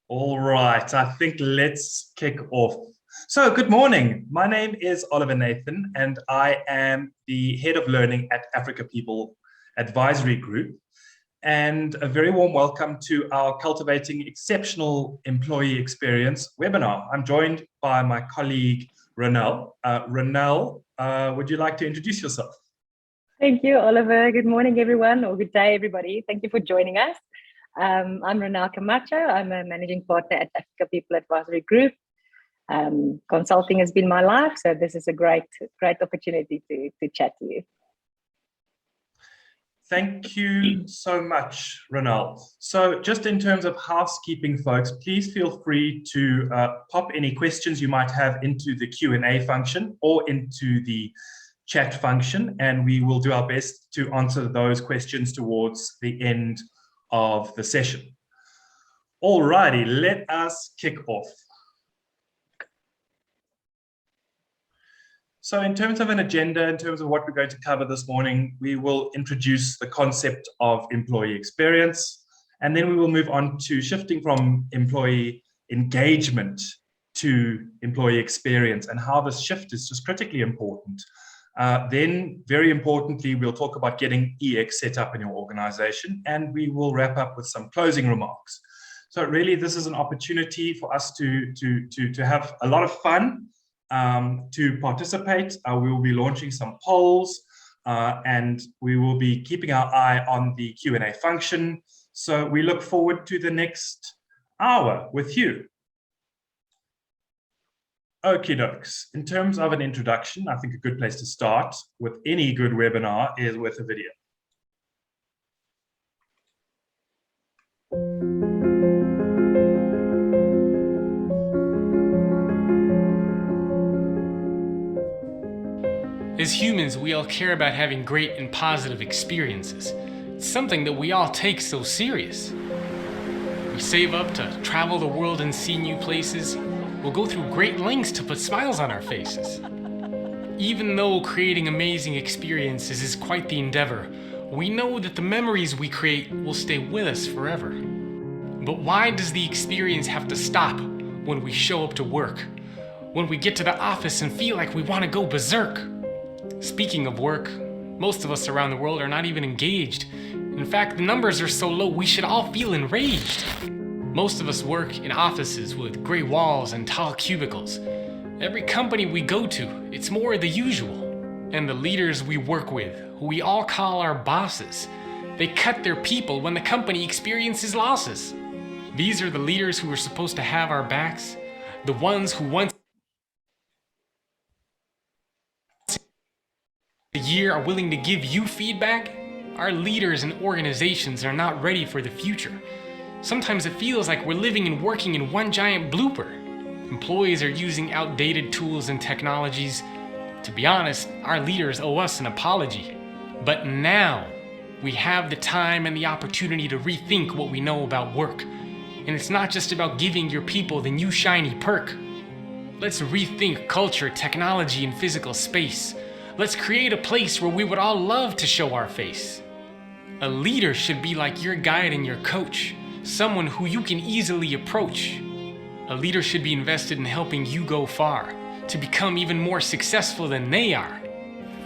All right, I think let's kick off. So, good morning. My name is Oliver Nathan, and I am the head of learning at Africa People Advisory Group. And a very warm welcome to our Cultivating Exceptional Employee Experience webinar. I'm joined by my colleague, Ronelle. Ronelle, would you like to introduce yourself? Thank you, Oliver. Good morning, everyone, or good day, everybody. Thank you for joining us. I'm Ronelle Camacho. I'm a managing partner at Africa People Advisory Group. Consulting has been my life, so this is a great opportunity to chat to you. Thank you so much, Ronelle. So just in terms of housekeeping, folks, please feel free to pop any questions you might have into the Q&A function or into the chat function, and we will do our best to answer those questions towards the end of the session. Alrighty, let us kick off. So in terms of an agenda, in terms of what we're going to cover this morning, we will introduce the concept of employee experience, and then we will move on to shifting from employee engagement to employee experience and how this shift is just critically important. Then, very importantly, we'll talk about getting EX set up in your organization, and we will wrap up with some closing remarks. So really, this is an opportunity for us to have a lot of fun, to participate. We will be launching some polls, and we will be keeping our eye on the Q&A function. So we look forward to the next hour with you. Okie dokes. In terms of an introduction, I think a good place to start with any good webinar is with a video. As humans, we all care about having great and positive experiences. It's something that we all take so serious. We save up to travel the world and see new places. We'll go through great lengths to put smiles on our faces. Even though creating amazing experiences is quite the endeavor, we know that the memories we create will stay with us forever. But why does the experience have to stop when we show up to work? When we get to the office and feel like we want to go berserk? Speaking of work, most of us around the world are not even engaged. In fact, the numbers are so low we should all feel enraged. Most of us work in offices with gray walls and tall cubicles. Every company we go to, it's more the usual. And the leaders we work with, who we all call our bosses, they cut their people when the company experiences losses. These are the leaders who are supposed to have our backs, the ones who once a year are willing to give you feedback. Our leaders and organizations are not ready for the future. Sometimes it feels like we're living and working in one giant blooper. Employees are using outdated tools and technologies. To be honest, our leaders owe us an apology. But now, we have the time and the opportunity to rethink what we know about work. And it's not just about giving your people the new shiny perk. Let's rethink culture, technology, and physical space. Let's create a place where we would all love to show our face. A leader should be like your guide and your coach. Someone who you can easily approach. A leader should be invested in helping you go far, to become even more successful than they are.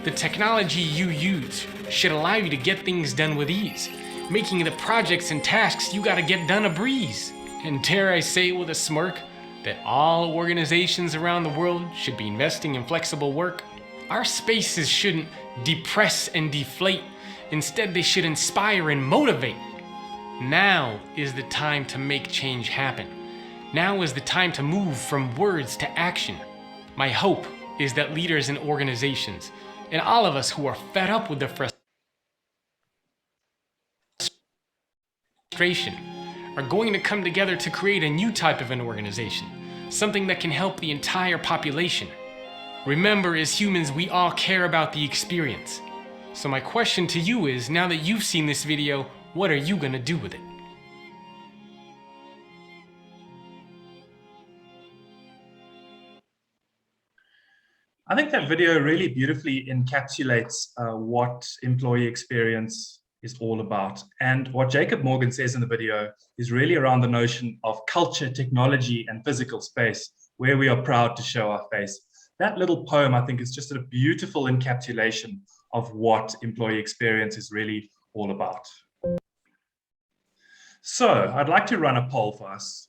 The technology you use should allow you to get things done with ease, making the projects and tasks you gotta get done a breeze. And dare I say with a smirk, that all organizations around the world should be investing in flexible work. Our spaces shouldn't depress and deflate. Instead, they should inspire and motivate. Now is the time to make change happen. Now is the time to move from words to action. My hope is that leaders and organizations, and all of us who are fed up with the frustration, are going to come together to create a new type of an organization, something that can help the entire population. Remember, as humans, we all care about the experience. So my question to you is, now that you've seen this video, what are you going to do with it? I think that video really beautifully encapsulates what employee experience is all about. And what Jacob Morgan says in the video is really around the notion of culture, technology, and physical space, where we are proud to show our face. That little poem, I think, is just a beautiful encapsulation of what employee experience is really all about. So I'd like to run a poll for us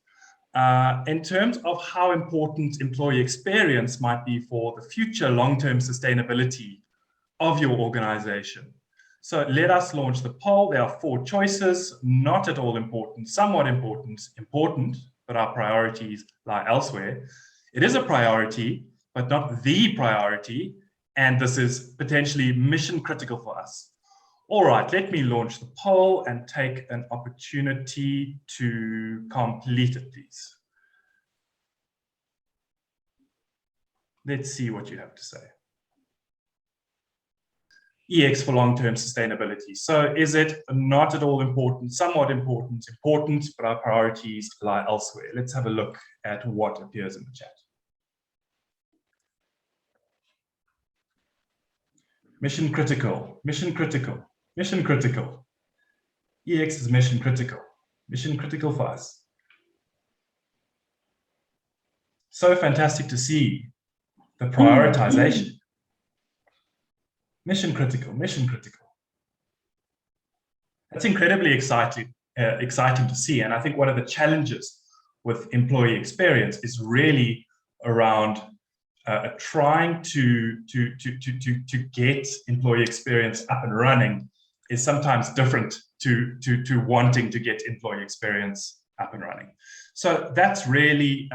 in terms of how important employee experience might be for the future long-term sustainability of your organization. So let us launch the poll. There are 4 choices: not at all important, somewhat important, important, but our priorities lie elsewhere. It is a priority, but not the priority, and this is potentially mission critical for us. All right, let me launch the poll and take an opportunity to complete it, please. Let's see what you have to say. EX for long-term sustainability. So is it not at all important, somewhat important, important, but our priorities lie elsewhere? Let's have a look at what appears in the chat. Mission critical, mission critical, mission critical. EX is mission critical for us. So fantastic to see the prioritization. Mission critical, mission critical. That's incredibly exciting to see. And I think one of the challenges with employee experience is really around trying to get employee experience up and running is sometimes different to wanting to get employee experience up and running. So that's really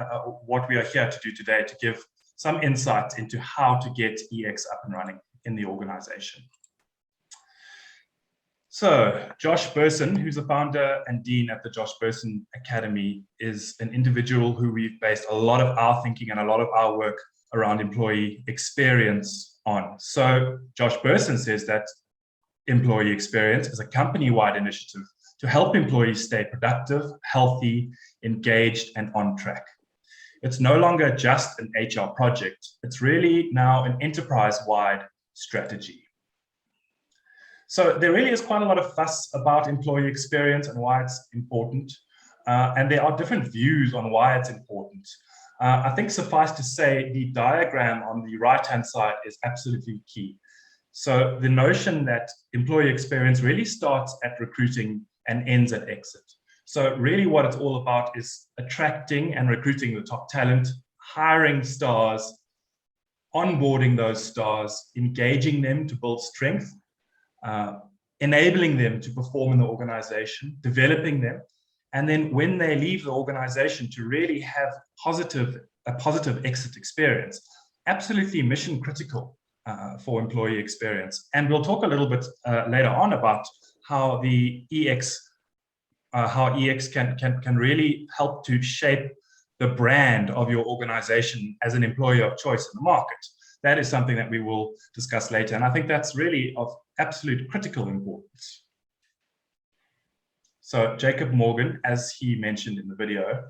what we are here to do today, to give some insights into how to get EX up and running in the organization. So Josh Burson, who's the founder and dean at the Josh Burson Academy, is an individual who we've based a lot of our thinking and a lot of our work around employee experience on. So Josh Burson says that employee experience is a company-wide initiative to help employees stay productive, healthy, engaged, and on track. It's no longer just an HR project. It's really now an enterprise-wide strategy. So there really is quite a lot of fuss about employee experience and why it's important. And there are different views on why it's important. I think suffice to say, the diagram on the right-hand side is absolutely key. So the notion that employee experience really starts at recruiting and ends at exit. So really what it's all about is attracting and recruiting the top talent, hiring stars, onboarding those stars, engaging them to build strength, enabling them to perform in the organization, developing them, and then when they leave the organization to really have a positive exit experience. Absolutely mission critical for employee experience. And we'll talk a little bit later on about how the EX can really help to shape the brand of your organization as an employer of choice in the market. That is something that we will discuss later. And I think that's really of absolute critical importance. So Jacob Morgan, as he mentioned in the video,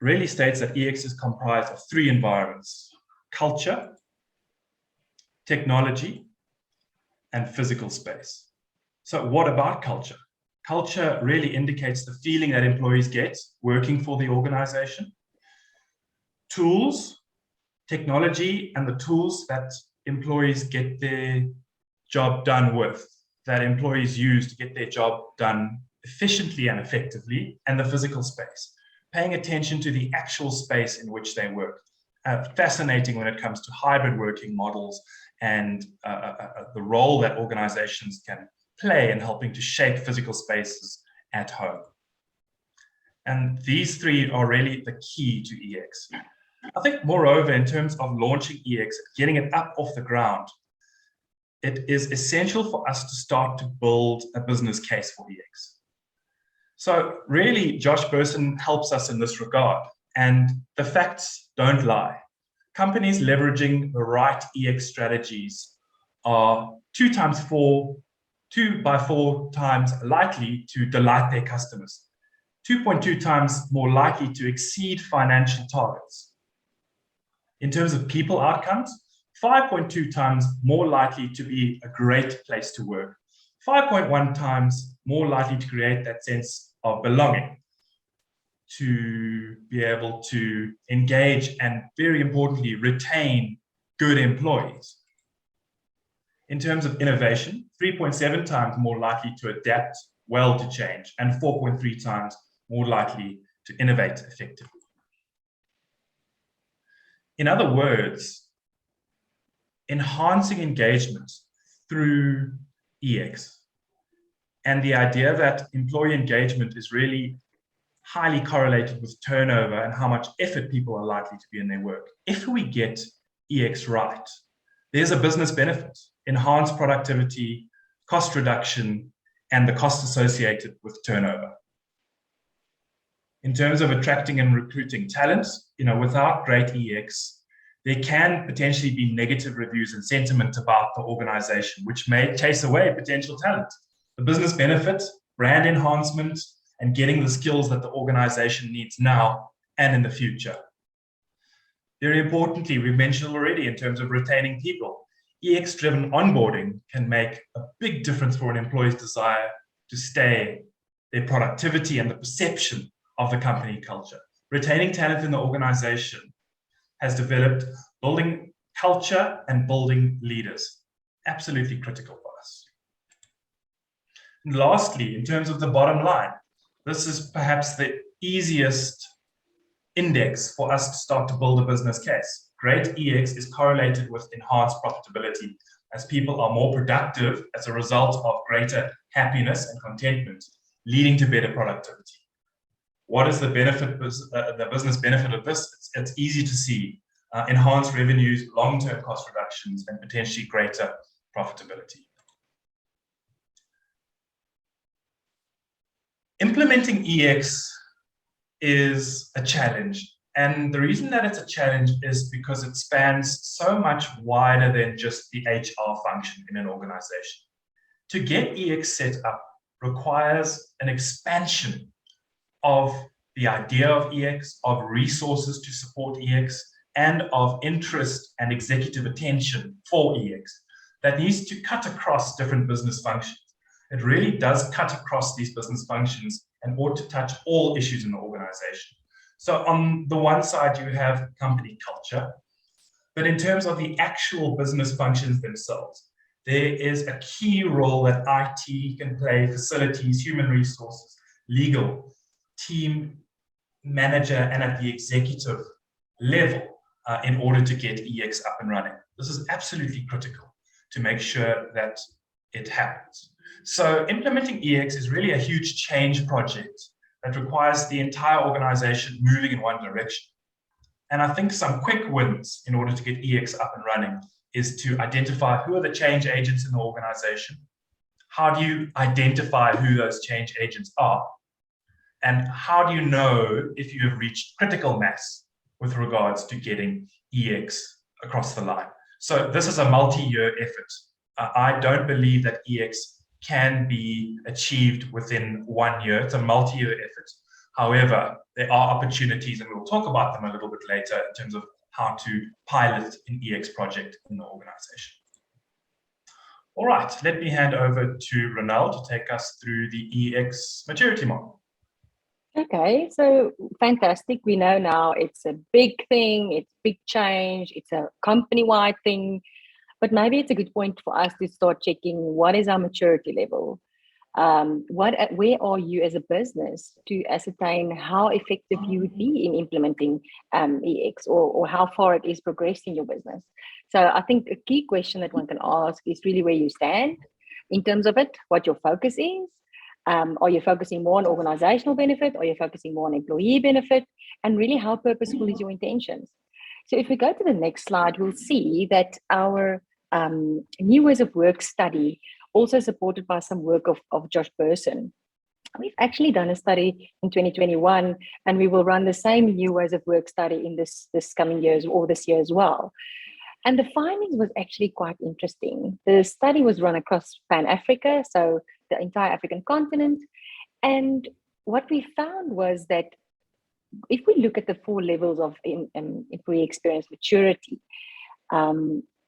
really states that EX is comprised of 3 environments: culture, technology, and physical space. So what about culture? Culture really indicates the feeling that employees get working for the organization. Tools, technology, and the tools that employees get their job done with, that employees use to get their job done efficiently and effectively, and the physical space, paying attention to the actual space in which they work. Fascinating when it comes to hybrid working models and the role that organizations can play in helping to shape physical spaces at home. And these 3 are really the key to EX. I think, moreover, in terms of launching EX, getting it up off the ground, it is essential for us to start to build a business case for EX. So really, Josh Burson helps us in this regard, and the facts don't lie. Companies leveraging the right EX strategies are 2 by 4 times likely to delight their customers, 2.2 times more likely to exceed financial targets. In terms of people outcomes, 5.2 times more likely to be a great place to work, 5.1 times more likely to create that sense of belonging, to be able to engage and, very importantly, retain good employees. In terms of innovation, 3.7 times more likely to adapt well to change, and 4.3 times more likely to innovate effectively. In other words, enhancing engagement through EX, and the idea that employee engagement is really highly correlated with turnover and how much effort people are likely to be in their work. If we get EX right, there's a business benefit: enhanced productivity, cost reduction, and the cost associated with turnover. In terms of attracting and recruiting talent, without great EX, there can potentially be negative reviews and sentiment about the organization, which may chase away potential talent. The business benefit, brand enhancement, and getting the skills that the organization needs now and in the future. Very importantly, we've mentioned already in terms of retaining people, EX-driven onboarding can make a big difference for an employee's desire to stay, their productivity, and the perception of the company culture. Retaining talent in the organization has developed building culture and building leaders. Absolutely critical for us. And lastly, in terms of the bottom line, this is perhaps the easiest index for us to start to build a business case. Great EX is correlated with enhanced profitability, as people are more productive as a result of greater happiness and contentment, leading to better productivity. What is the benefit, the business benefit of this? It's easy to see. Enhanced revenues, long-term cost reductions, and potentially greater profitability. Implementing EX is a challenge. And the reason that it's a challenge is because it spans so much wider than just the HR function in an organization. To get EX set up requires an expansion of the idea of EX, of resources to support EX, and of interest and executive attention for EX that needs to cut across different business functions. It really does cut across these business functions and ought to touch all issues in the organization. So on the one side, you have company culture, but in terms of the actual business functions themselves, there is a key role that IT can play: facilities, human resources, legal, team manager, and at the executive level in order to get EX up and running. This is absolutely critical to make sure that it happens. So implementing EX is really a huge change project that requires the entire organization moving in one direction. And I think some quick wins in order to get EX up and running is to identify who are the change agents in the organization. How do you identify who those change agents are? And how do you know if you have reached critical mass with regards to getting EX across the line? So this is a multi-year effort. I don't believe that EX can be achieved within 1 year. It's a multi-year effort. However, there are opportunities, and we'll talk about them a little bit later in terms of how to pilot an EX project in the organization. All right, let me hand over to Ronald to take us through the EX maturity model. Okay, so fantastic. We know now it's a big thing, it's big change, it's a company-wide thing. But maybe it's a good point for us to start checking what is our maturity level. Where are you as a business to ascertain how effective you would be in implementing EX, or how far it is progressing your business? So I think a key question that one can ask is really where you stand in terms of it, what your focus is. Are you focusing more on organizational benefit? Are you focusing more on employee benefit? And really, how purposeful is your intentions? So if we go to the next slide, we'll see that our New Ways of Work study, also supported by some work of Josh Person. We've actually done a study in 2021, and we will run the same New Ways of Work study in this coming years, or this year as well. And the findings was actually quite interesting. The study was run across Pan-Africa, so the entire African continent. And what we found was that if we look at the 4 levels of employee experience maturity,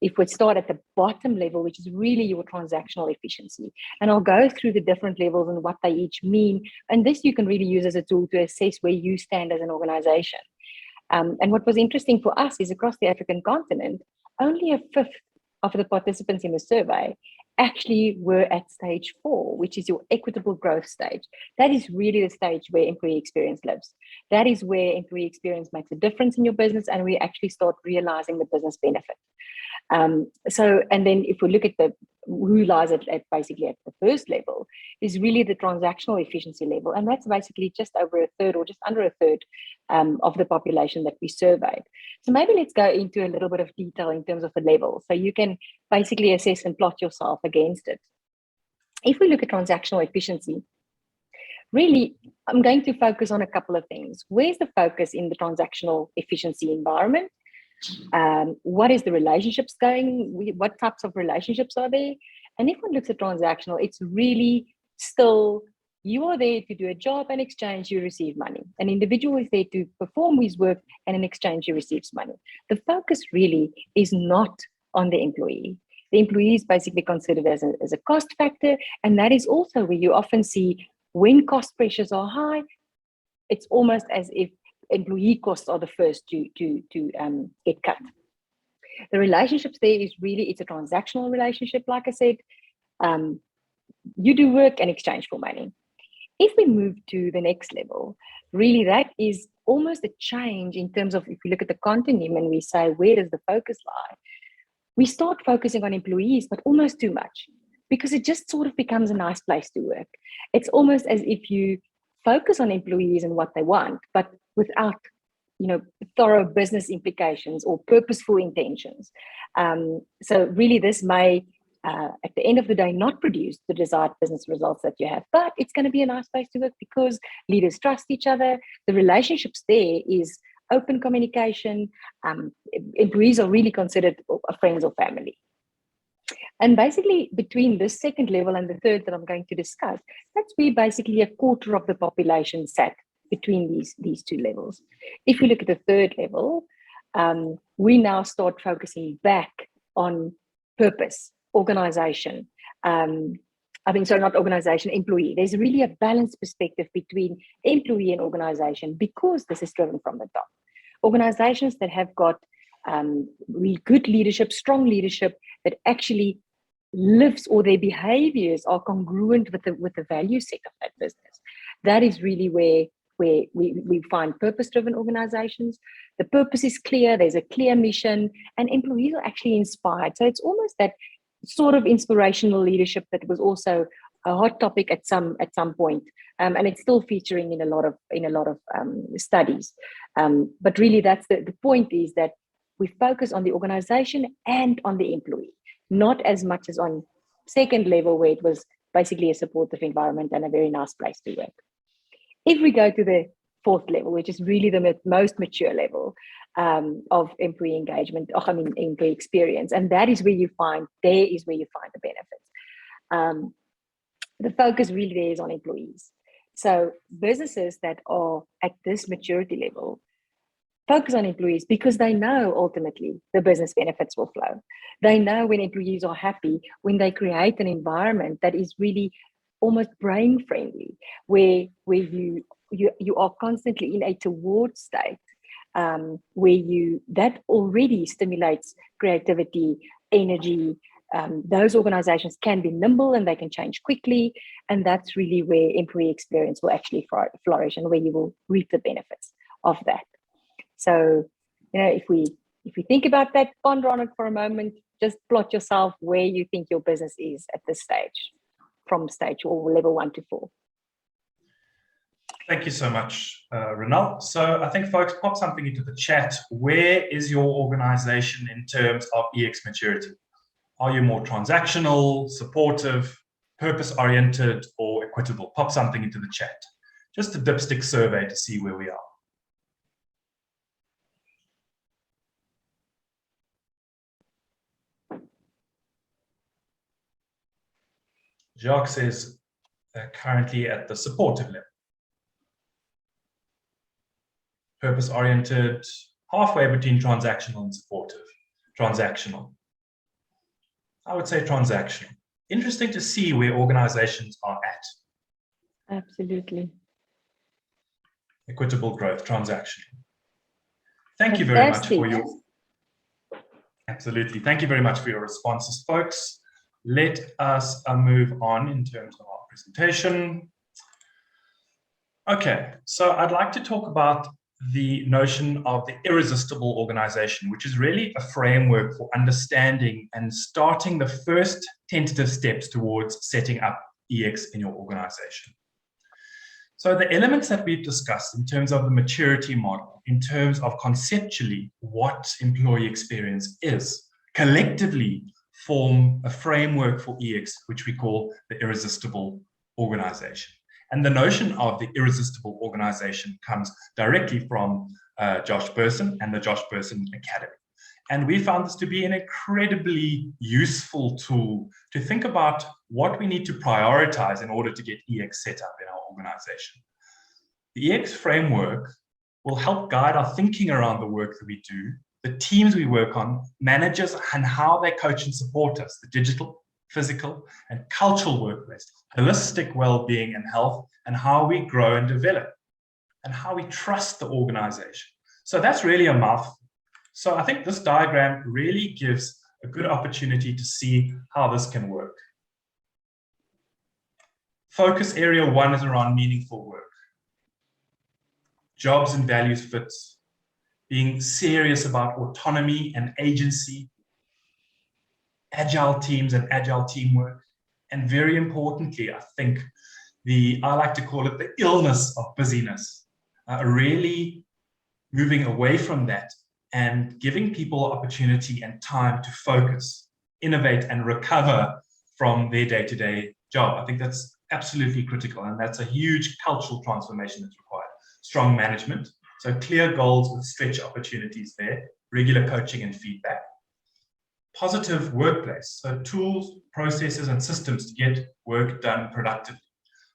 if we start at the bottom level, which is really your transactional efficiency, and I'll go through the different levels and what they each mean. And this you can really use as a tool to assess where you stand as an organization. And what was interesting for us is across the African continent, only a fifth of the participants in the survey actually were at stage 4, which is your equitable growth stage. That is really the stage where employee experience lives. That is where employee experience makes a difference in your business, and we actually start realizing the business benefit. And then if we look at who lies at basically at the first level, is really the transactional efficiency level. And that's basically just over a third or just under a third of the population that we surveyed. So maybe let's go into a little bit of detail in terms of the level, so you can basically assess and plot yourself against it. If we look at transactional efficiency, really, I'm going to focus on a couple of things. Where's the focus in the transactional efficiency environment? What is the relationships going? What types of relationships are there? And if one looks at transactional, it's really still, you are there to do a job, and in exchange you receive money. An individual is there to perform his work, and in exchange he receives money. The focus really is not on the employee. The employee is basically considered as a cost factor, and that is also where you often see when cost pressures are high, it's almost as if employee costs are the first to get cut. The relationships there is really, it's a transactional relationship, like I said. You do work in exchange for money. If we move to the next level, really that is almost a change in terms of, if you look at the continuum and we say, where does the focus lie? We start focusing on employees, but almost too much, because it just sort of becomes a nice place to work. It's almost as if you focus on employees and what they want, but without, thorough business implications or purposeful intentions. So really this may, at the end of the day, not produce the desired business results that you have, but it's going to be a nice place to work because leaders trust each other. The relationships there is open communication. Employees are really considered friends or family. And basically between this second level and the third that I'm going to discuss, that's where basically a quarter of the population sat between these two levels. If we look at the third level, we now start focusing back on purpose, organization. Not organization, employee. There's really a balanced perspective between employee and organization because this is driven from the top. Organizations that have got really good leadership, strong leadership that actually lives, or their behaviors are congruent with the value set of that business. That is really where we find purpose-driven organizations. The purpose is clear, there's a clear mission, and employees are actually inspired. So it's almost that sort of inspirational leadership that was also a hot topic at some point, and it's still featuring in a lot of studies. But really, that's the point, is that we focus on the organization and on the employee, not as much as on second level where it was basically a supportive environment and a very nice place to work. If we go to the fourth level, which is really the most mature level of employee engagement, employee experience, and that is where you find the benefits. The focus really there is on employees. So businesses that are at this maturity level focus on employees because they know ultimately the business benefits will flow. They know when employees are happy, when they create an environment that is really almost brain friendly, where you are constantly in a toward state, that already stimulates creativity, energy. Those organizations can be nimble and they can change quickly, and that's really where employee experience will actually flourish and where you will reap the benefits of that. So, if we think about that, ponder on it for a moment, just plot yourself where you think your business is at this stage, from stage or level 1 to 4. Thank you so much, Ronald. So I think folks, pop something into the chat. Where is your organization in terms of EX maturity? Are you more transactional, supportive, purpose-oriented, or equitable? Pop something into the chat. Just a dipstick survey to see where we are. Jacques says currently at the supportive level. Purpose-oriented, halfway between transactional and supportive. Transactional. I would say transactional. Interesting to see where organizations are at. Absolutely. Equitable growth, transactional. Thank you very much for your... Absolutely. Thank you very much for your responses, folks. Let us move on in terms of our presentation. Okay, so I'd like to talk about the notion of the irresistible organization, which is really a framework for understanding and starting the first tentative steps towards setting up EX in your organization. So the elements that we've discussed in terms of the maturity model, in terms of conceptually what employee experience is, collectively form a framework for EX, which we call the irresistible organization. And the notion of the irresistible organization comes directly from Josh Bersin and the Josh Bersin Academy. And we found this to be an incredibly useful tool to think about what we need to prioritize in order to get EX set up in our organization. The EX framework will help guide our thinking around the work that we do, the teams we work on, managers, and how they coach and support us, the digital, physical, and cultural workplace, holistic well-being and health, and how we grow and develop, and how we trust the organization. So that's really a mouthful. So I think this diagram really gives a good opportunity to see how this can work. Focus area 1 is around meaningful work. Jobs and values fits, being serious about autonomy and agency, agile teams and agile teamwork, and very importantly, I think I like to call it the illness of busyness, really moving away from that and giving people opportunity and time to focus, innovate, and recover from their day-to-day job. I think that's absolutely critical, and that's a huge cultural transformation that's required. Strong management, so clear goals with stretch opportunities there, regular coaching and feedback. Positive workplace, so tools, processes, and systems to get work done productively.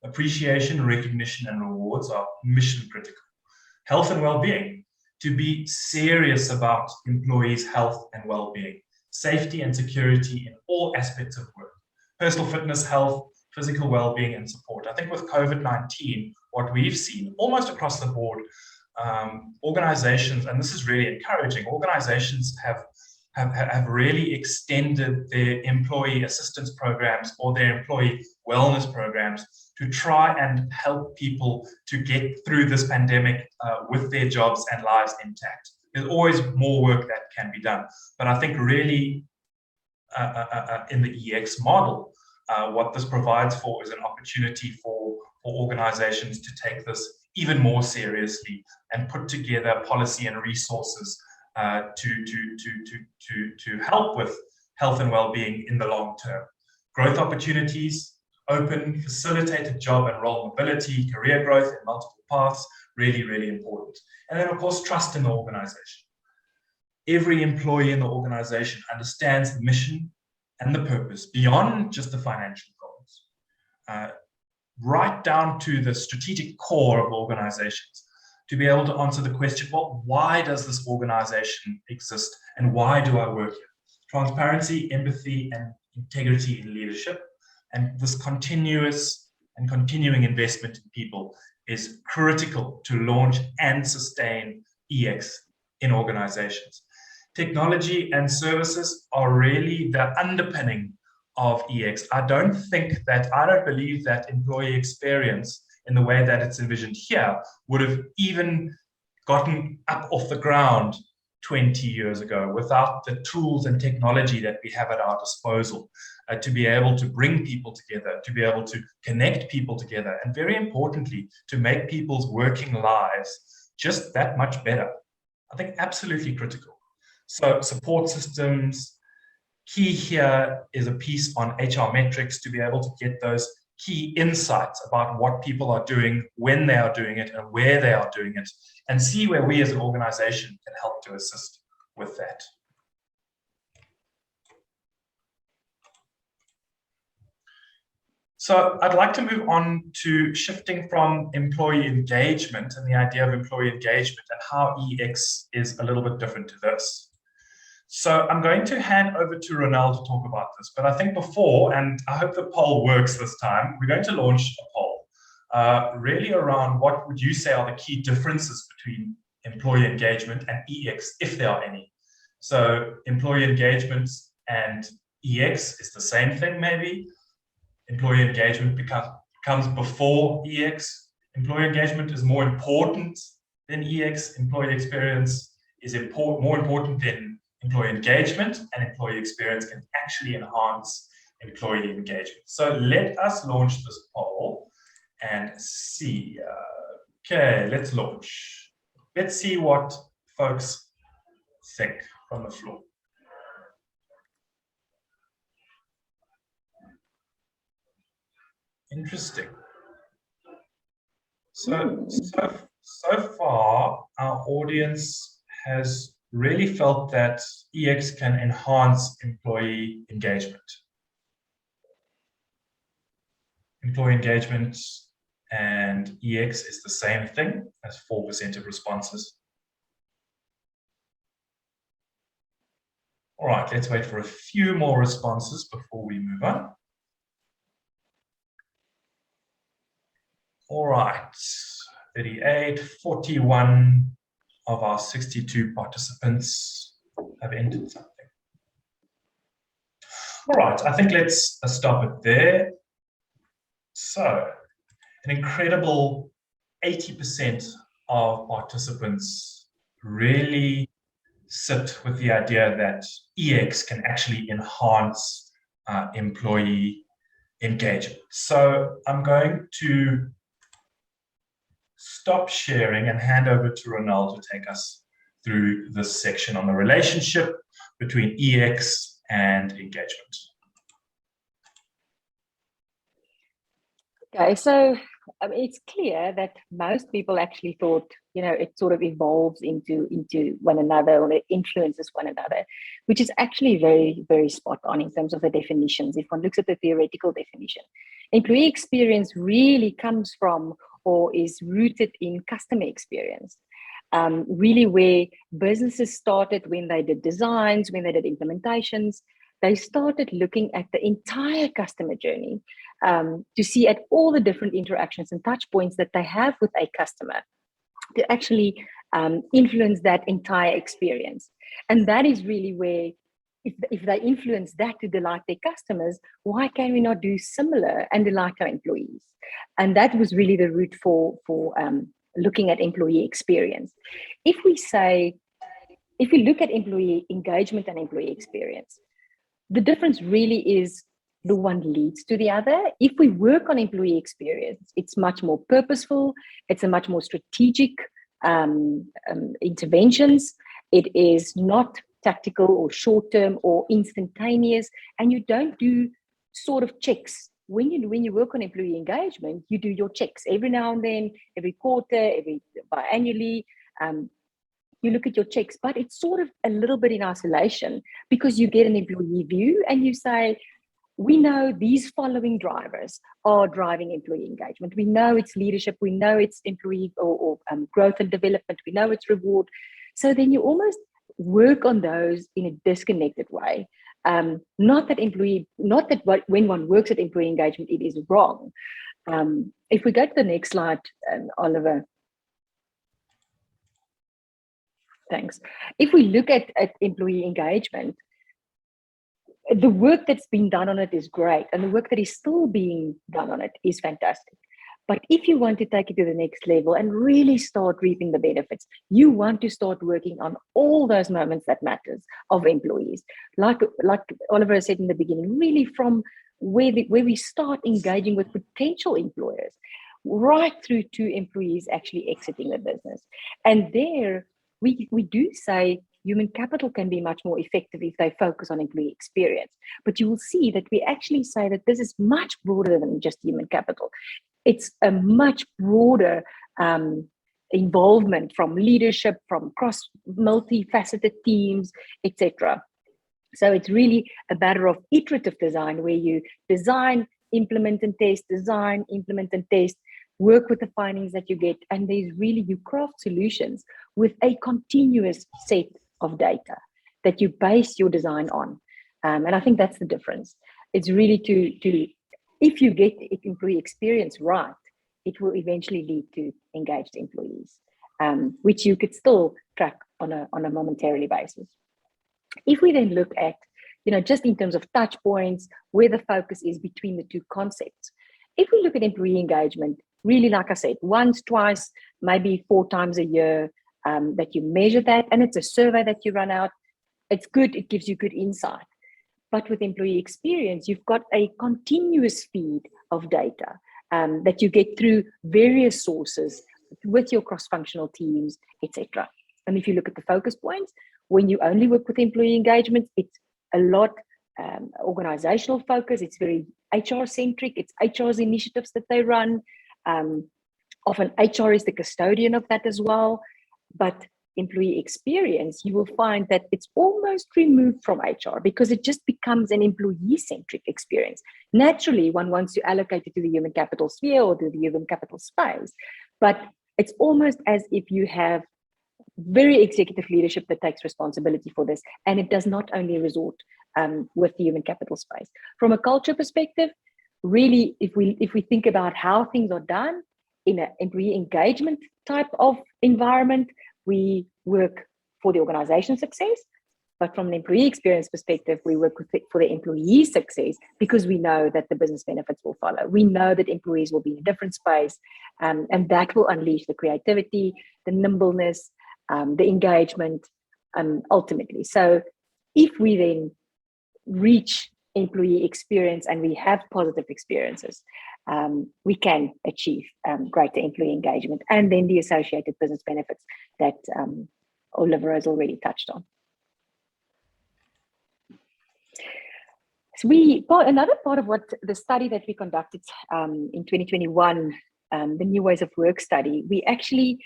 Appreciation, recognition, and rewards are mission critical. Health and well-being, to be serious about employees' health and well-being. Safety and security in all aspects of work. Personal fitness, health, physical well-being, and support. I think with COVID-19, what we've seen almost across the board, organizations, and this is really encouraging, organizations have really extended their employee assistance programs or their employee wellness programs to try and help people to get through this pandemic with their jobs and lives intact. There's always more work that can be done. But I think really in the EX model, what this provides for is an opportunity for organizations to take this even more seriously and put together policy and resources to help with health and well-being in the long term. Growth opportunities, open, facilitated job and role mobility, career growth in multiple paths, really, really important. And then, of course, trust in the organization. Every employee in the organization understands the mission and the purpose beyond just the financial goals, right down to the strategic core of organizations, to be able to answer the question, well, why does this organization exist and why do I work here? Transparency, empathy, and integrity in leadership. And this continuous and continuing investment in people is critical to launch and sustain EX in organizations. Technology and services are really the underpinning of EX. I don't believe that employee experience in the way that it's envisioned here would have even gotten up off the ground 20 years ago without the tools and technology that we have at our disposal to be able to bring people together, to be able to connect people together, and very importantly, to make people's working lives just that much better. I think absolutely critical. So support systems, key here is a piece on HR metrics to be able to get those key insights about what people are doing, when they are doing it, and where they are doing it, and see where we as an organization can help to assist with that. So I'd like to move on to shifting from employee engagement and the idea of employee engagement and how EX is a little bit different to this. So I'm going to hand over to Ronald to talk about this. But I think before, and I hope the poll works this time, we're going to launch a poll really around what would you say are the key differences between employee engagement and EX, if there are any. So employee engagement and EX is the same thing, maybe. Employee engagement comes before EX. Employee engagement is more important than EX. Employee experience is more important than employee engagement, and employee experience can actually enhance employee engagement. So let us launch this poll and see. Okay, let's launch. Let's see what folks think from the floor. Interesting. So far, our audience has really felt that EX can enhance employee engagement. Employee engagement and EX is the same thing, as 4% of responses. All right, let's wait for a few more responses before we move on. All right, 38, 41 of our 62 participants have entered something. All right, I think let's stop it there. So, an incredible 80% of participants really sit with the idea that EX can actually enhance employee engagement. So I'm going to stop sharing and hand over to Ronald to take us through this section on the relationship between EX and engagement. Okay, so I mean, it's clear that most people actually thought, it sort of evolves into one another, or it influences one another, which is actually very, very spot on in terms of the definitions. If one looks at the theoretical definition, employee experience really comes from or is rooted in customer experience. Really where businesses started when they did designs, when they did implementations, they started looking at the entire customer journey to see at all the different interactions and touch points that they have with a customer to actually influence that entire experience. And that is really where, if they influence that to delight their customers, why can we not do similar and delight our employees? And that was really the root for looking at employee experience. If we look at employee engagement and employee experience, the difference really is the one leads to the other. If we work on employee experience, it's much more purposeful. It's a much more strategic interventions. It is not tactical or short-term or instantaneous, and you don't do sort of checks. When you work on employee engagement, you do your checks every now and then, every quarter, biannually. You look at your checks, but it's sort of a little bit in isolation because you get an employee view and you say, we know these following drivers are driving employee engagement. We know it's leadership. We know it's employee or growth and development. We know it's reward. So then you almost work on those in a disconnected way. Not that when one works at employee engagement, it is wrong. If we go to the next slide, Oliver. Thanks. If we look at employee engagement, the work that's been done on it is great, and the work that is still being done on it is fantastic. But if you want to take it to the next level and really start reaping the benefits, you want to start working on all those moments that matters of employees. Like Oliver said in the beginning, really from where we start engaging with potential employers, right through to employees actually exiting the business. And there, we do say human capital can be much more effective if they focus on employee experience. But you will see that we actually say that this is much broader than just human capital. It's a much broader involvement from leadership, from multifaceted teams, etc. So it's really a matter of iterative design, where you design, implement and test, design, implement and test, work with the findings that you get, and you craft solutions with a continuous set of data that you base your design on. And I think that's the difference. It's really to if you get employee experience right, it will eventually lead to engaged employees, which you could still track on a momentarily basis. If we then look at, just in terms of touch points, where the focus is between the two concepts. If we look at employee engagement, really, like I said, once, twice, maybe 4 times a year, that you measure that, and it's a survey that you run out. It's good, it gives you good insight. But with employee experience, you've got a continuous feed of data that you get through various sources with your cross-functional teams, etc. And if you look at the focus points, when you only work with employee engagement, it's a lot organizational focus. It's very HR-centric. It's HR's initiatives that they run. Often HR is the custodian of that as well. But employee experience, you will find that it's almost removed from HR because it just becomes an employee-centric experience. Naturally, one wants to allocate it to the human capital sphere or to the human capital space, but it's almost as if you have very executive leadership that takes responsibility for this, and it does not only resort with the human capital space. From a culture perspective, really, if we think about how things are done in an employee engagement type of environment, we work for the organization's success. But from an employee experience perspective, we work for the employee's success because we know that the business benefits will follow. We know that employees will be in a different space, and that will unleash the creativity, the nimbleness, the engagement, ultimately. So if we then reach employee experience and we have positive experiences, we can achieve greater employee engagement and then the associated business benefits that Oliver has already touched on. So another part of what the study that we conducted in 2021, the New Ways of Work study, we actually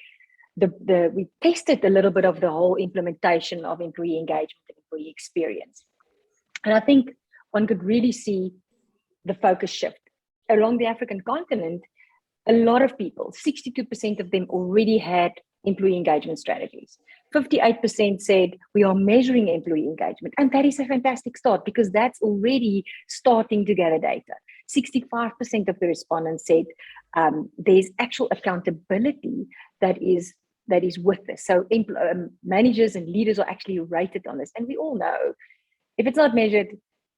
we tested a little bit of the whole implementation of employee engagement and employee experience. And I think one could really see the focus shift. Along the African continent, a lot of people, 62% of them already had employee engagement strategies. 58% said we are measuring employee engagement. And that is a fantastic start because that's already starting to gather data. 65% of the respondents said there's actual accountability that is with this. So managers and leaders are actually rated on this. And we all know if it's not measured,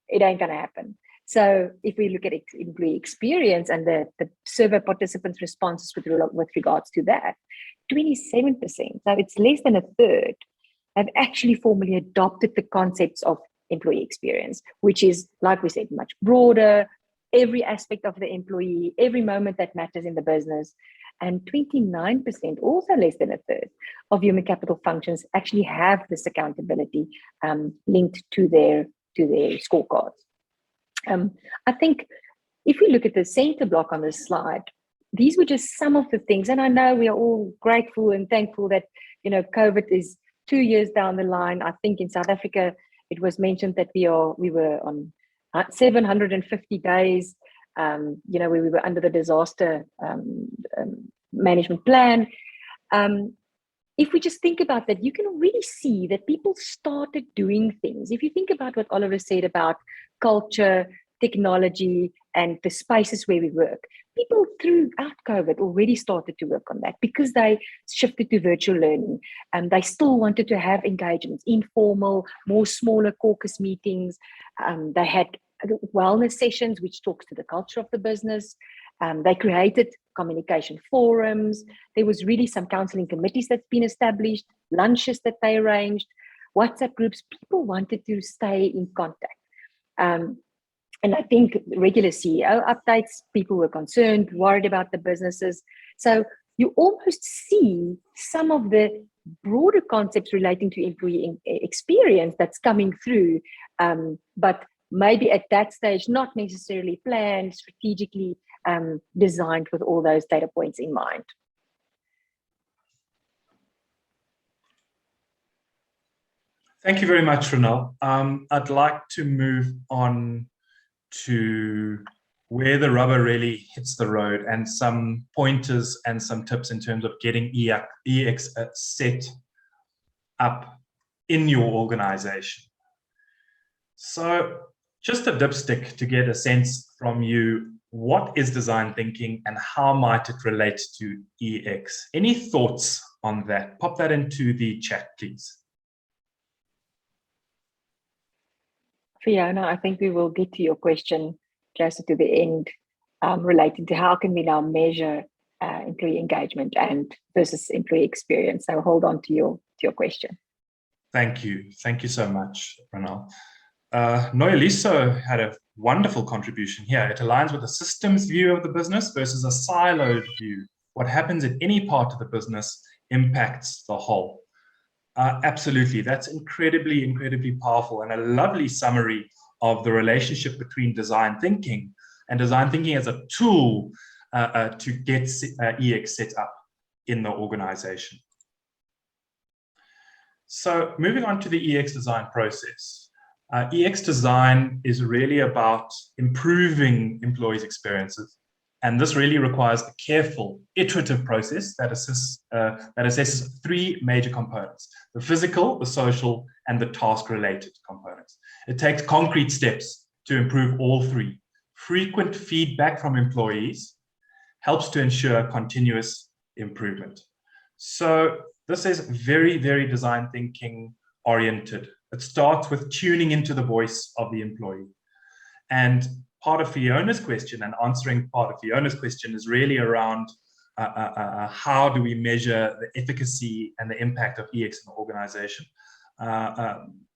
it ain't going to happen. So if we look at employee experience and the survey participants' responses with regards to that, 27%, so it's less than a third, have actually formally adopted the concepts of employee experience, which is, like we said, much broader, every aspect of the employee, every moment that matters in the business. And 29%, also less than a third, of human capital functions actually have this accountability linked to their scorecards. I think if we look at the center block on this slide, these were just some of the things, and I know we are all grateful and thankful that COVID is 2 years down the line. I think in South Africa it was mentioned that we were on 750 days, where we were under the disaster management plan. If we just think about that, you can really see that people started doing things. If you think about what Oliver said about culture, technology, and the spaces where we work, people throughout COVID already started to work on that because they shifted to virtual learning and they still wanted to have engagements, informal, more smaller caucus meetings. They had wellness sessions, which talks to the culture of the business. They created communication forums. There was really some counseling committees that's been established, lunches that they arranged, WhatsApp groups. People wanted to stay in contact. And I think regular CEO updates, people were concerned, worried about the businesses. So you almost see some of the broader concepts relating to employee experience that's coming through, but maybe at that stage, not necessarily planned, strategically designed with all those data points in mind. Thank you very much, Ronel. I'd like to move on to where the rubber really hits the road and some pointers and some tips in terms of getting EX set up in your organization. So just a dipstick to get a sense from you, what is design thinking and how might it relate to EX? Any thoughts on that? Pop that into the chat, please. Fiona, I think we will get to your question closer to the end, related to how can we now measure employee engagement and versus employee experience. So hold on to your question. Thank you. Thank you so much, Ronald. Noeliso had a wonderful contribution here. It aligns with a systems view of the business versus a siloed view. What happens in any part of the business impacts the whole. Absolutely. That's incredibly, incredibly powerful and a lovely summary of the relationship between design thinking and design thinking as a tool to get EX set up in the organization. So moving on to the EX design process. EX design is really about improving employees' experiences. And this really requires a careful, iterative process that assesses three major components: the physical, the social, and the task-related components. It takes concrete steps to improve all three. Frequent feedback from employees helps to ensure continuous improvement. So this is very, very design thinking oriented. It starts with tuning into the voice of the employee. And part of Fiona's question and answering part of Fiona's question is really around how do we measure the efficacy and the impact of EX in the organization.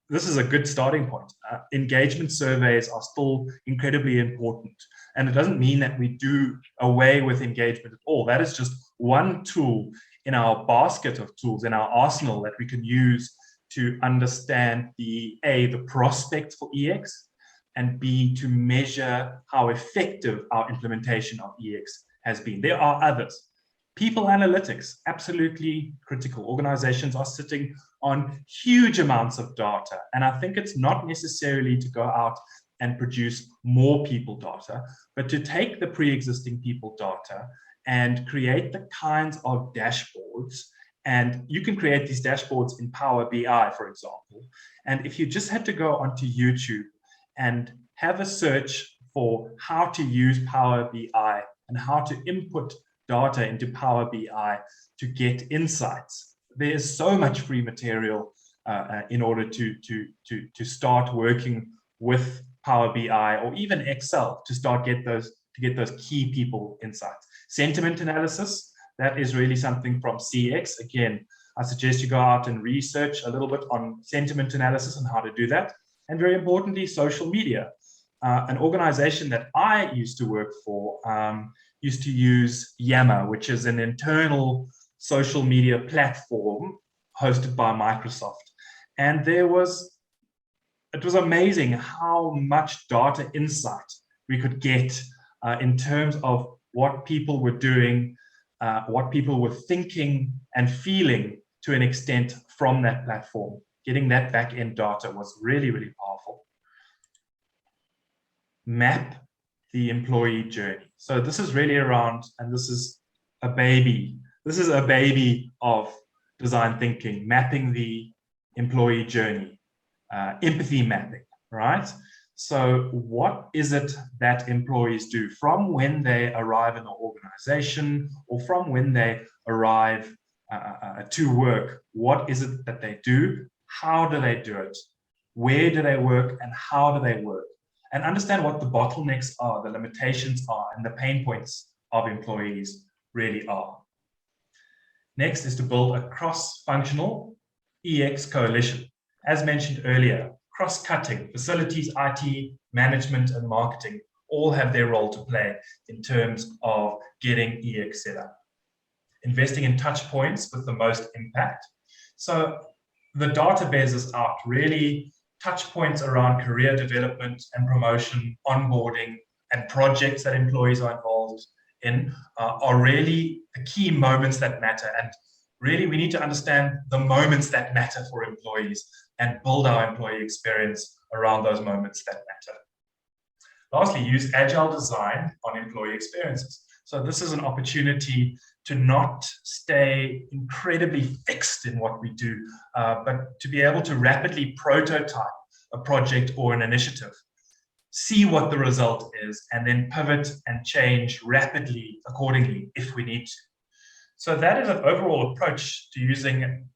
This is a good starting point. Engagement surveys are still incredibly important. And it doesn't mean that we do away with engagement at all. That is just one tool in our basket of tools, in our arsenal that we can use to understand the prospects for EX, and B, to measure how effective our implementation of EX has been. There are others. People analytics, absolutely critical. Organizations are sitting on huge amounts of data. And I think it's not necessarily to go out and produce more people data, but to take the pre-existing people data and create the kinds of dashboards. And you can create these dashboards in Power BI, for example. And if you just had to go onto YouTube and have a search for how to use Power BI and how to input data into Power BI to get insights, there is so much free material in order to start working with Power BI or even Excel to get those key people insights. Sentiment analysis, that is really something from CX. Again, I suggest you go out and research a little bit on sentiment analysis and how to do that. And very importantly, social media. An organization that I used to work for used to use Yammer, which is an internal social media platform hosted by Microsoft. And it was amazing how much data insight we could get in terms of what people were doing, what people were thinking and feeling to an extent from that platform. Getting that back-end data was really, really powerful. Map the employee journey. So this is really around, and this is a baby. This is a baby of design thinking, mapping the employee journey, empathy mapping, right? So what is it that employees do from when they arrive in the organization or from when they arrive to work? What is it that they do? How do they do it? Where do they work and how do they work? And understand what the bottlenecks are, the limitations are, and the pain points of employees really are. Next is to build a cross-functional EX coalition. As mentioned earlier, cross-cutting, facilities, IT, management, and marketing all have their role to play in terms of getting EX set up. Investing in touch points with the most impact. So the data bears this out, really touch points around career development and promotion, onboarding, and projects that employees are involved in are really the key moments that matter. And really, we need to understand the moments that matter for employees and build our employee experience around those moments that matter. Lastly, use agile design on employee experiences. So this is an opportunity to not stay incredibly fixed in what we do, but to be able to rapidly prototype a project or an initiative, see what the result is, and then pivot and change rapidly accordingly if we need to. So that is an overall approach to using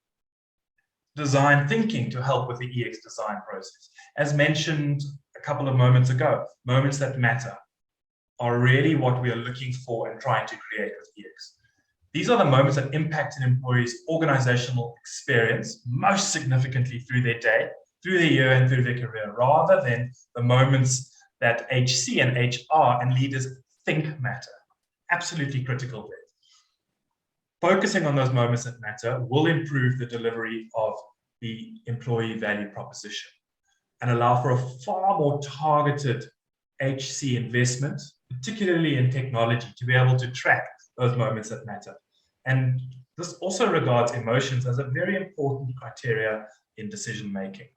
design thinking to help with the EX design process. As mentioned a couple of moments ago, moments that matter are really what we are looking for and trying to create with EX. These are the moments that impact an employee's organizational experience most significantly through their day, through their year, and through their career, rather than the moments that HC and HR and leaders think matter. Absolutely critical there. Focusing on those moments that matter will improve the delivery of the employee value proposition and allow for a far more targeted HC investment, particularly in technology, to be able to track those moments that matter. And this also regards emotions as a very important criteria in decision making.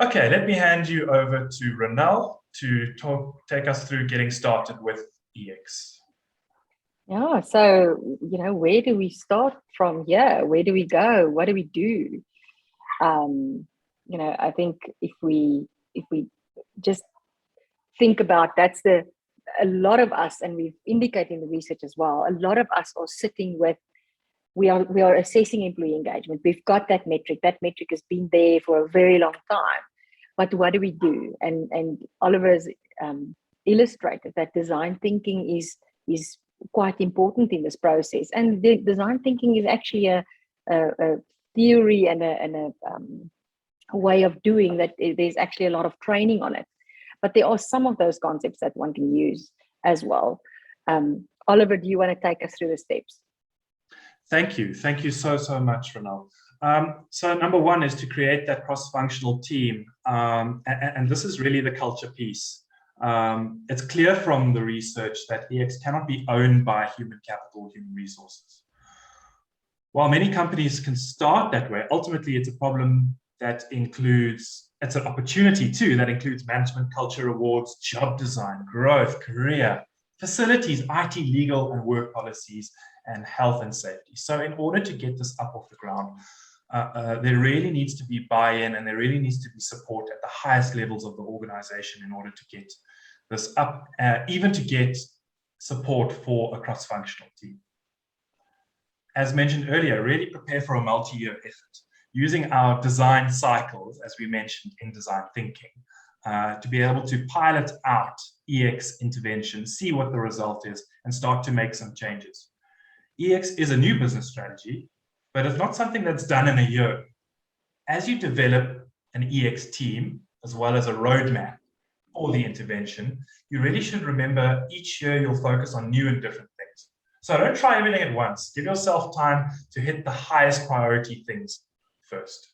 Okay, let me hand you over to Ronel to take us through getting started with EX. Yeah, so, where do we start from here? Where do we go? What do we do? I think if we just think about a lot of us, and we've indicated in the research as well, a lot of us are sitting with, we are assessing employee engagement. We've got that metric. That metric has been there for a very long time. But what do we do? And Oliver's illustrated that design thinking is quite important in this process. And the design thinking is actually a theory and a way of doing that. There's actually a lot of training on it. But there are some of those concepts that one can use as well. Oliver, do you want to take us through the steps? Thank you. Thank you so much, Ronel. So number one is to create that cross-functional team. And this is really the culture piece. It's clear from the research that EX cannot be owned by human capital, human resources. While many companies can start that way, ultimately it's a problem that includes, it's an opportunity too, that includes management, culture, awards, job design, growth, career, facilities, IT, legal and work policies, and health and safety. So in order to get this up off the ground, there really needs to be buy-in, and there really needs to be support at the highest levels of the organization in order to get this up, even to get support for a cross-functional team. As mentioned earlier, really prepare for a multi-year effort, using our design cycles, as we mentioned in design thinking, to be able to pilot out EX interventions, see what the result is, and start to make some changes. EX is a new business strategy, but it's not something that's done in a year. As you develop an EX team, as well as a roadmap for the intervention, you really should remember each year you'll focus on new and different things. So don't try everything at once. Give yourself time to hit the highest priority things first.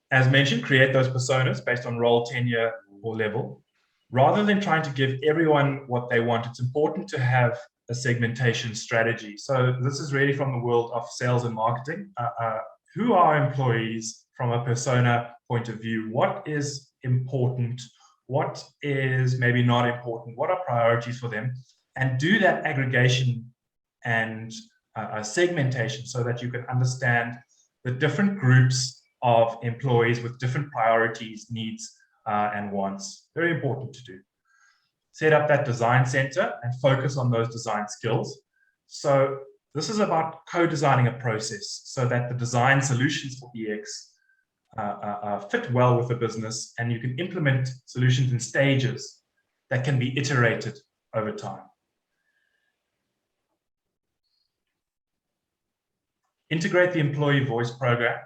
As mentioned, create those personas based on role, tenure, or level. Rather than trying to give everyone what they want, it's important to have a segmentation strategy. So this is really from the world of sales and marketing. Who are employees from a persona point of view? What is important? What is maybe not important? What are priorities for them? And do that aggregation and segmentation so that you can understand the different groups of employees with different priorities, needs, and wants. Very important to do. Set up that design center and focus on those design skills. So this is about co-designing a process so that the design solutions for EX fit well with the business, and you can implement solutions in stages that can be iterated over time. Integrate the employee voice program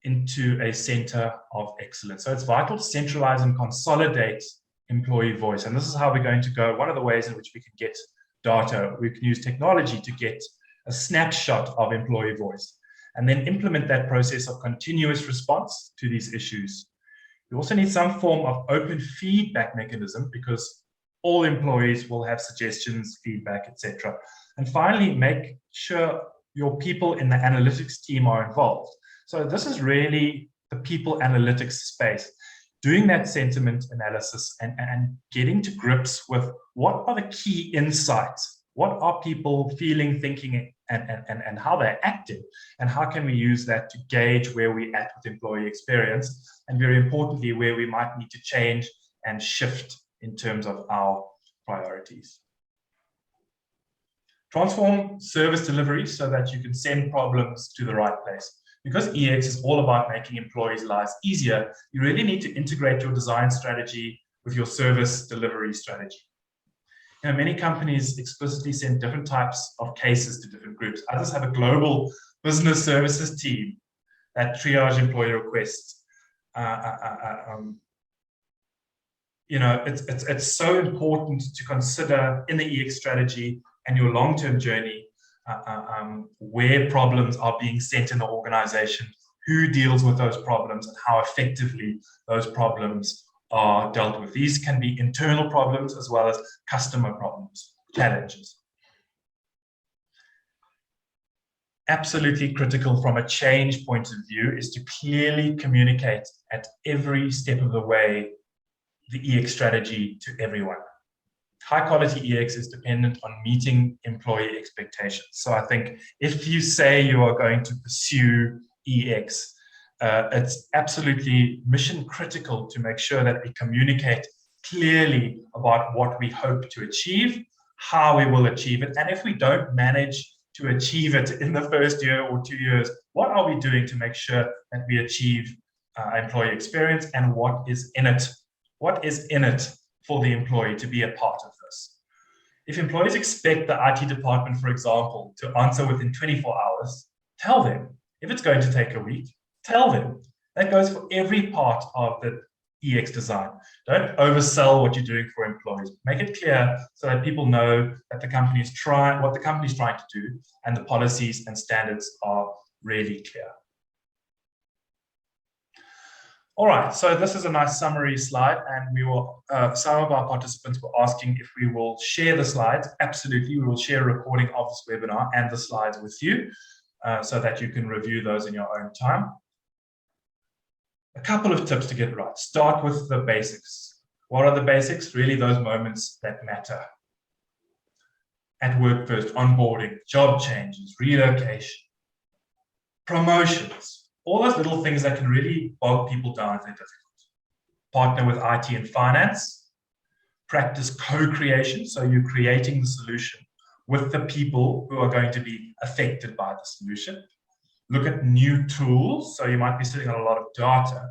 into a center of excellence. So it's vital to centralize and consolidate employee voice. And this is how we're going to go. One of the ways in which we can get data, we can use technology to get a snapshot of employee voice and then implement that process of continuous response to these issues. You also need some form of open feedback mechanism because all employees will have suggestions, feedback, etc. And finally, make sure your people in the analytics team are involved. So this is really the people analytics space. doing that sentiment analysis and getting to grips with what are the key insights, what are people feeling, thinking, and how they're acting, and how can we use that to gauge where we're at with employee experience, and very importantly, where we might need to change and shift in terms of our priorities. Transform service delivery so that you can send problems to the right place. Because EX is all about making employees' lives easier, you really need to integrate your design strategy with your service delivery strategy. You know, many companies explicitly send different types of cases to different groups. Others have a global business services team that triage employee requests. You know, it's so important to consider in the EX strategy and your long-term journey where problems are being sent in the organization, who deals with those problems, and how effectively those problems are dealt with. These can be internal problems as well as customer problems, challenges. Absolutely critical from a change point of view is to clearly communicate at every step of the way the EX strategy to everyone. High quality EX is dependent on meeting employee expectations. So I think if you say you are going to pursue EX, it's absolutely mission critical to make sure that we communicate clearly about what we hope to achieve, how we will achieve it, and if we don't manage to achieve it in the first year or 2 years, what are we doing to make sure that we achieve employee experience, and what is in it? What is in it for the employee to be a part of this? If employees expect the IT department, for example, to answer within 24 hours, tell them. If it's going to take a week, tell them. That goes for every part of the EX design. Don't oversell what you're doing for employees. Make it clear so that people know that the company is trying, what the company is trying to do, and the policies and standards are really clear. All right, so this is a nice summary slide, and we will, some of our participants were asking if we will share the slides. Absolutely, we will share a recording of this webinar and the slides with you so that you can review those in your own time. A couple of tips to get it right. Start with the basics. What are the basics? Really those moments that matter. At work first, onboarding, job changes, relocation, promotions. All those little things that can really bog people down if they're difficult. Partner with IT and finance. Practice co-creation, so you're creating the solution with the people who are going to be affected by the solution. Look at new tools, so you might be sitting on a lot of data,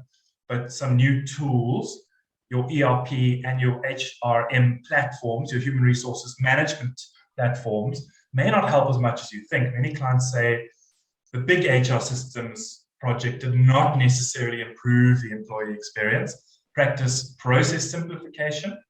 but some new tools, your ERP and your HRM platforms, your human resources management platforms, may not help as much as you think. Many clients say the big HR systems project did not necessarily improve the employee experience. Practice process simplification,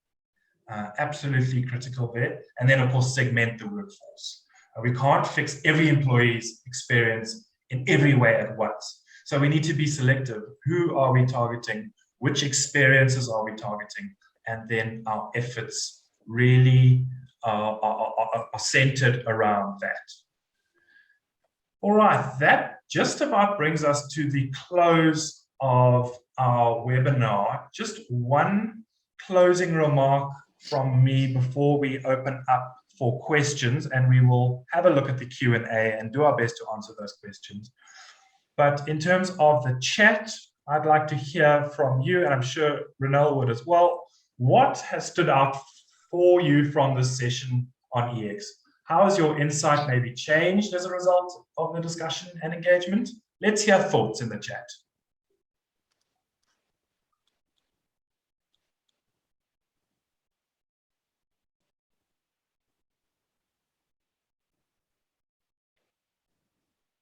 absolutely critical there. And then, of course, segment the workforce. We can't fix every employee's experience in every way at once. So we need to be selective. Who are we targeting? Which experiences are we targeting? And then our efforts really are centered around that. All right, that just about brings us to the close of our webinar. Just one closing remark from me before we open up for questions, and we will have a look at the Q&A and do our best to answer those questions. But in terms of the chat, I'd like to hear from you, and I'm sure Renelle would as well. What has stood out for you from this session on EX? How has your insight maybe changed as a result of the discussion and engagement? Let's hear thoughts in the chat.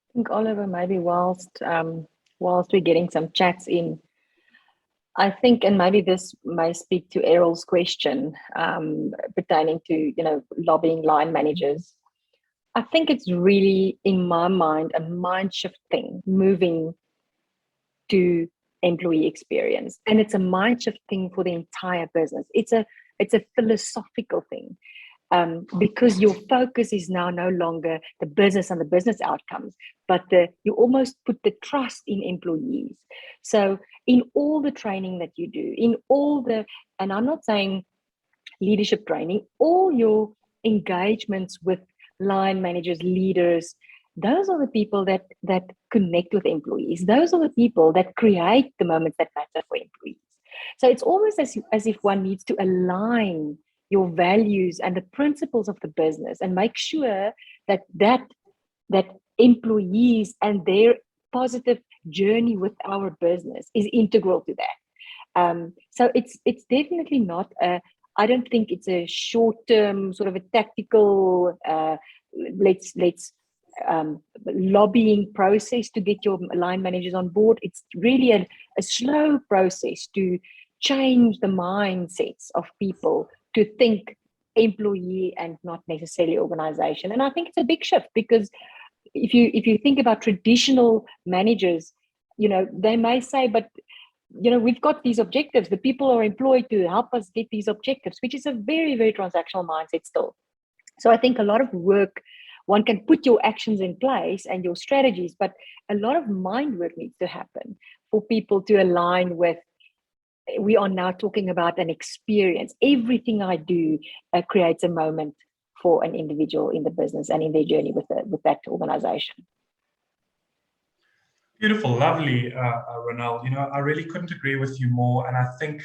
I think, Oliver, maybe whilst we're getting some chats in, I think, and maybe this may speak to Errol's question pertaining to, lobbying line managers. I think it's really, in my mind, a mind shift thing, moving to employee experience, and it's a mind shift thing for the entire business. It's a philosophical thing, because your focus is now no longer the business and the business outcomes, but you almost put the trust in employees. So in all the training that you do, and I'm not saying leadership training, all your engagements with line managers, leaders, those are the people that connect with employees. Those are the people that create the moments that matter for employees. So it's almost as if one needs to align your values and the principles of the business and make sure that employees and their positive journey with our business is integral to that. So it's definitely not I don't think it's a short-term sort of a tactical let's lobbying process to get your line managers on board. It's really a slow process to change the mindsets of people to think employee and not necessarily organization. And I think it's a big shift, because if you think about traditional managers, they may say, but we've got these objectives. The people are employed to help us get these objectives, which is a very, very transactional mindset still. So I think a lot of work, one can put your actions in place and your strategies, but a lot of mind work needs to happen for people to align with. We are now talking about an experience. Everything I do creates a moment for an individual in the business and in their journey with that organization. Beautiful, lovely, Ronald. I really couldn't agree with you more. And I think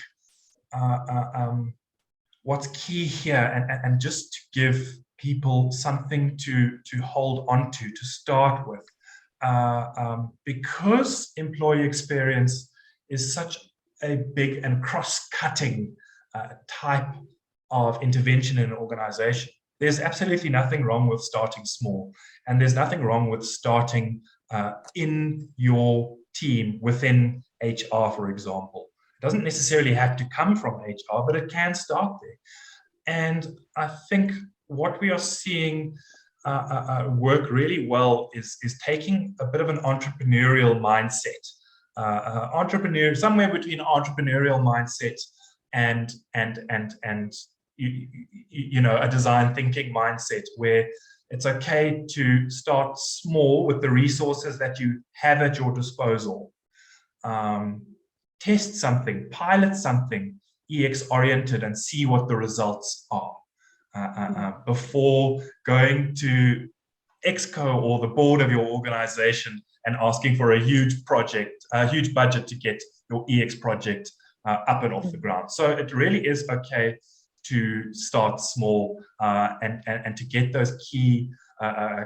what's key here, and just to give people something to hold on to start with, because employee experience is such a big and cross-cutting type of intervention in an organization. There's absolutely nothing wrong with starting small, and there's nothing wrong with starting in your team within HR, for example. It doesn't necessarily have to come from HR, but it can start there. And I think what we are seeing work really well is taking a bit of an entrepreneurial mindset. Somewhere between entrepreneurial mindset and a design thinking mindset, where it's okay to start small with the resources that you have at your disposal. Test something, pilot something EX oriented, and see what the results are before going to Exco or the board of your organization and asking for a huge budget to get your EX project up and off the ground. So it really is okay to start small and to get those key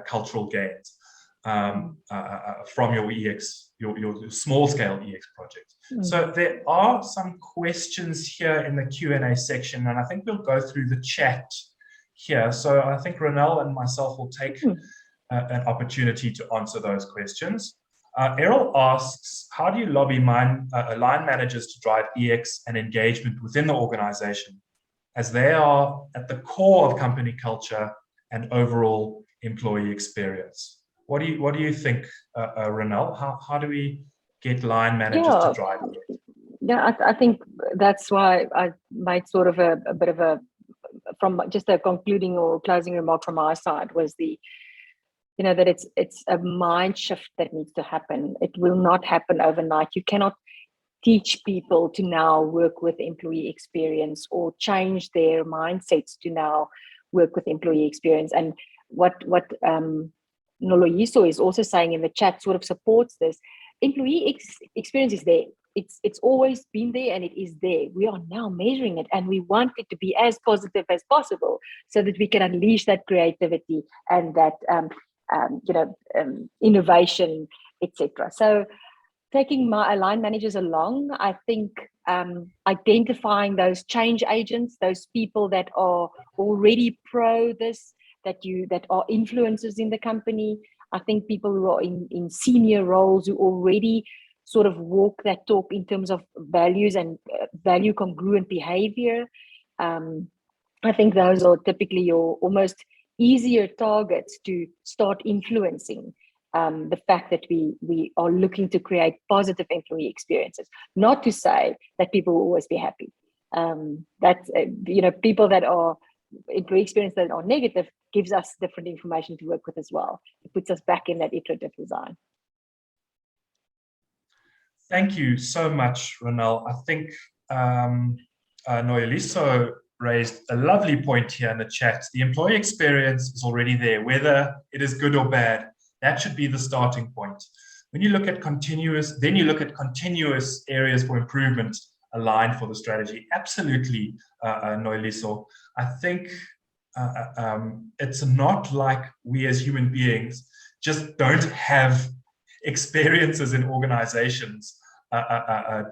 cultural gains from your EX, your small scale EX project. So there are some questions here in the Q&A section, and I think we'll go through the chat here. So I think Ronel and myself will take an opportunity to answer those questions. Errol asks, how do you lobby line managers to drive EX and engagement within the organization, as they are at the core of company culture and overall employee experience? What do you think, Ronel? How do we get line managers to drive EX? Yeah, I think that's why I made sort of a bit of from just a concluding or closing remark from my side was that it's a mind shift that needs to happen. It will not happen overnight. You cannot teach people to now work with employee experience or change their mindsets to now work with employee experience. And what Noloyiso is also saying in the chat sort of supports this. Employee experience is there. It's always been there, and it is there. We are now measuring it, and we want it to be as positive as possible so that we can unleash that creativity and that innovation, etc. So taking my line managers along, I think identifying those change agents, those people that are already pro this, that are influencers in the company. I think people who are in senior roles who already sort of walk that talk in terms of values and value congruent behavior. I think those are typically your almost easier targets to start influencing the fact that we are looking to create positive employee experiences. Not to say that people will always be happy. That's people that are employee experience that are negative gives us different information to work with as well. It puts us back in that iterative design. Thank you so much, Ronelle. I think Noeliso raised a lovely point here in the chat. The employee experience is already there, whether it is good or bad. That should be the starting point. When you look at continuous, then you look at continuous areas for improvement aligned for the strategy. Absolutely, Noeliso. I think it's not like we as human beings just don't have experiences in organizations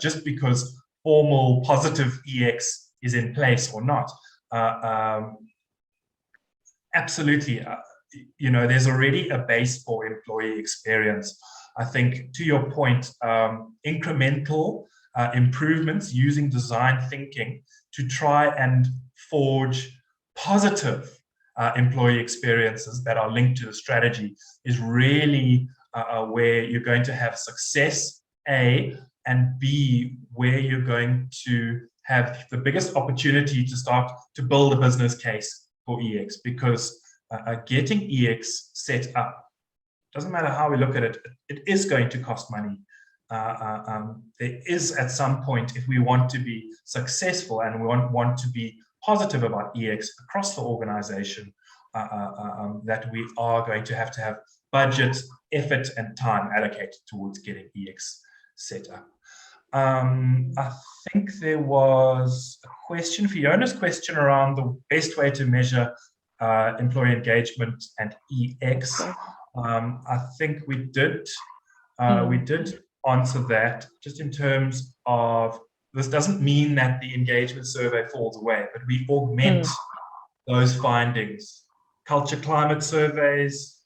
just because formal positive EX is in place or not. Absolutely, there's already a base for employee experience. I think, to your point, incremental improvements using design thinking to try and forge positive employee experiences that are linked to the strategy is really where you're going to have success, A, and B, where you're going to have the biggest opportunity to start to build a business case for EX, because getting EX set up, doesn't matter how we look at it, it is going to cost money. There is at some point, if we want to be successful and we want to be positive about EX across the organization, that we are going to have budget, effort, and time allocated towards getting EX set up. I think there was a question, Fiona's question, around the best way to measure employee engagement and EX. I think we did answer that, just in terms of, this doesn't mean that the engagement survey falls away, but we augment those findings. Culture climate surveys,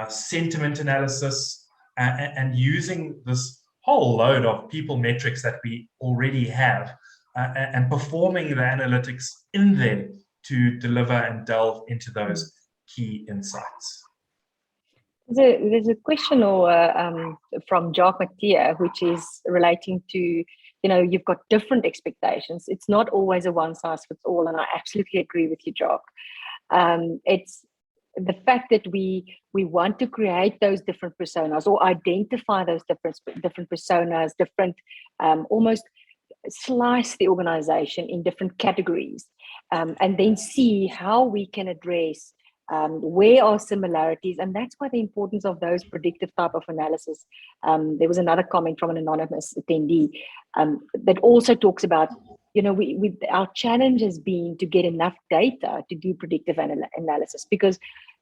sentiment analysis, and using this whole load of people metrics that we already have, and performing the analytics in them to deliver and delve into those key insights. There's a question from Jacques Mathieu, which is relating to, you've got different expectations. It's not always a one size fits all, and I absolutely agree with you, Jacques. It's the fact that we want to create those different personas, or identify those different personas, almost slice the organization in different categories, and then see how we can address where are similarities. And that's why the importance of those predictive type of analysis. There was another comment from an anonymous attendee that also talks about, our challenge has been to get enough data to do predictive analysis, because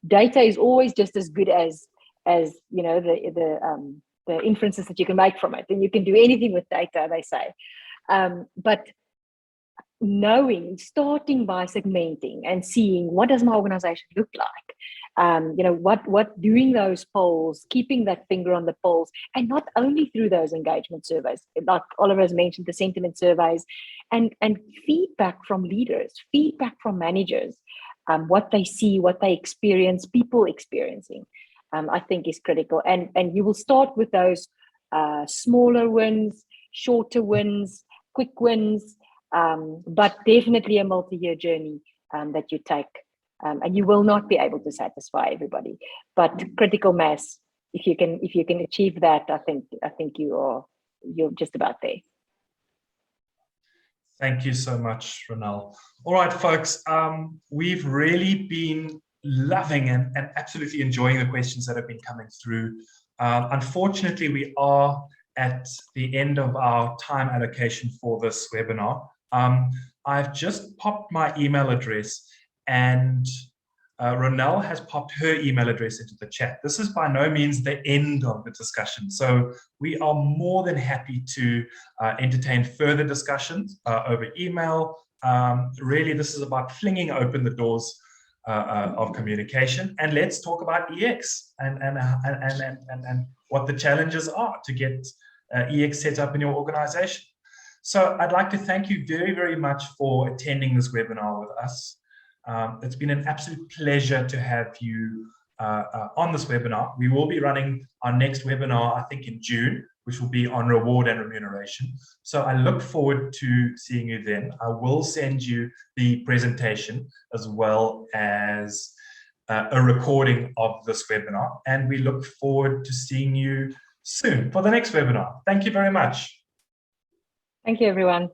data is always just as good as the inferences that you can make from it, and you can do anything with data, they say. But starting by segmenting and seeing, what does my organization look like? What doing those polls, keeping that finger on the pulse, and not only through those engagement surveys, like Oliver has mentioned, the sentiment surveys, and feedback from leaders, feedback from managers, what they see, what they experience, people experiencing, I think is critical. And you will start with those smaller wins, shorter wins, quick wins, but definitely a multi-year journey that you take, and you will not be able to satisfy everybody. But critical mass, if you can achieve that, I think you're just about there. Thank you so much, Ronelle. All right, folks, we've really been loving and absolutely enjoying the questions that have been coming through. Unfortunately, we are at the end of our time allocation for this webinar. I've just popped my email address, and Ronelle has popped her email address into the chat. This is by no means the end of the discussion, so we are more than happy to entertain further discussions over email. Really, this is about flinging open the doors of communication, and let's talk about EX and what the challenges are to get EX set up in your organization. So I'd like to thank you very, very much for attending this webinar with us. It's been an absolute pleasure to have you on this webinar. We will be running our next webinar, I think, in June, which will be on reward and remuneration. So I look forward to seeing you then. I will send you the presentation as well as a recording of this webinar, and we look forward to seeing you soon for the next webinar. Thank you very much. Thank you, everyone.